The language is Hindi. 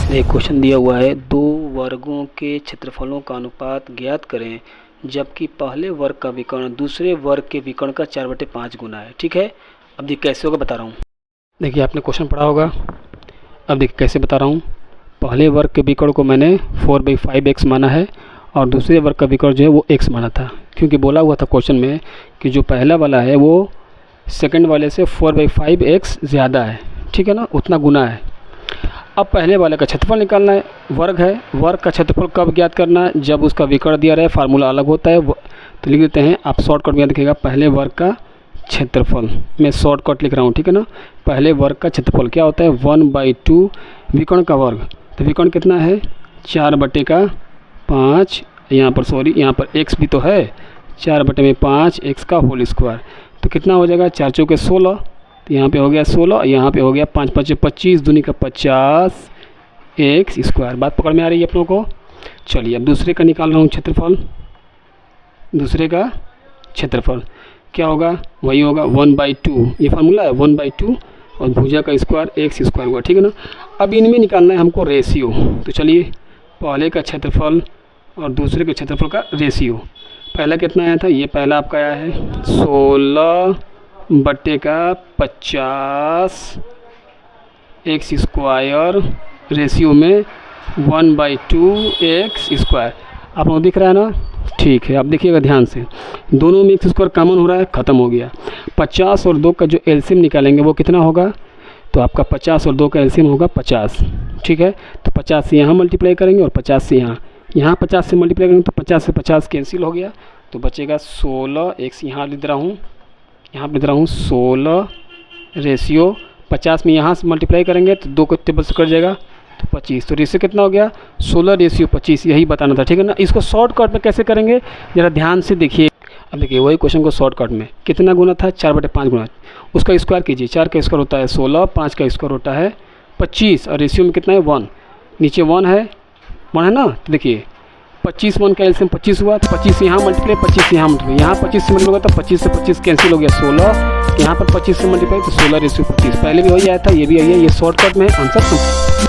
एक क्वेश्चन दिया हुआ है, दो वर्गों के क्षेत्रफलों का अनुपात ज्ञात करें जबकि पहले वर्ग का विकर्ण दूसरे वर्ग के विकर्ण का 4/5 गुना है। ठीक है, अब देखिए कैसे होगा बता रहा हूँ। देखिए आपने क्वेश्चन पढ़ा होगा, अब देखिए कैसे बता रहा हूँ। पहले वर्ग के विकर्ण को मैंने 4/5x माना है और दूसरे वर्ग का विकर्ण जो है वो x माना था, क्योंकि बोला हुआ था क्वेश्चन में कि जो पहला वाला है वो सेकंड वाले से 4/5x ज़्यादा है। ठीक है ना, उतना गुना है। अब पहले वाले का क्षेत्रफल निकालना है, वर्ग है, वर्ग का क्षेत्रफल कब ज्ञात करना है, जब उसका विकर्ण दिया रहे, फार्मूला अलग होता है। तो लिख देते हैं, आप शॉर्टकट में देखिएगा, पहले वर्ग का क्षेत्रफल, मैं शॉर्टकट लिख रहा हूँ। ठीक है ना, पहले वर्ग का क्षेत्रफल क्या होता है 1/2 विकर्ण का वर्ग। तो विकर्ण कितना है 4/5, यहाँ पर सॉरी यहाँ पर x भी तो है, 4/5 x का होल स्क्वायर। तो कितना हो जाएगा 4 चौके 16, तो यहाँ पे हो गया 16, यहाँ पे हो गया 5 5 25, दूनी का 50 x स्क्वायर। बात पकड़ में आ रही है आप लोगों को। चलिए अब दूसरे का निकाल रहा हूँ क्षेत्रफल। दूसरे का क्षेत्रफल क्या होगा, वही होगा 1/2, ये फार्मूला है 1/2 और भुजा का स्क्वायर x स्क्वायर हुआ। ठीक है ना, अब इनमें निकालना है हमको रेशियो। तो चलिए पहले का क्षेत्रफल और दूसरे के क्षेत्रफल का रेशियो। पहला कितना आया था, ये पहला आपका आया है 16/50 x स्क्वायर रेशियो में 1/2 x स्क्वायर। आप लोग दिख रहा है ना, ठीक है। अब देखिएगा ध्यान से, दोनों में x स्क्वायर कॉमन हो रहा है, ख़त्म हो गया। 50 और 2 का जो एलसीएम निकालेंगे वो कितना होगा, तो आपका 50 और 2 का एलसीएम होगा 50। ठीक है, तो 50 से यहाँ मल्टीप्लाई करेंगे और 50 से यहाँ 50 से मल्टीप्लाई करेंगे तो 50 से 50 कैंसिल हो गया, तो बचेगा 16x। यहाँ लिख रहा हूँ, यहाँ लिख रहा हूँ 16 रेशियो 50 में यहाँ से मल्टीप्लाई करेंगे तो 2 को टेबल से कट जाएगा तो 25। तो रेशियो कितना हो गया 16/25, यही बताना था। ठीक है ना, इसको शॉर्टकट में कैसे करेंगे ज़रा ध्यान से देखिए। अब देखिए वही क्वेश्चन को शॉर्टकट में कितना गुना था 4/5 गुना, उसका स्क्वायर कीजिए। 4 का स्क्वायर होता है 16, 5 का स्क्वायर होता है 25 और रेशियो में कितना है 1, नीचे 1 है ना। तो देखिए 25 1 का एलसीएम 25 हुआ, तो 25 यहाँ मल्टीप्लाई, 25 यहाँ मल्टीप्लाई, यहाँ 25 से मल्टीप्लाई होगा तो 25 से 25 कैंसिल हो गया 16, यहाँ पर 25 से मल्टीप्लाई तो 16/25। पहले भी वही आया था, ये भी आई है, ये शॉर्टकट में आंसर।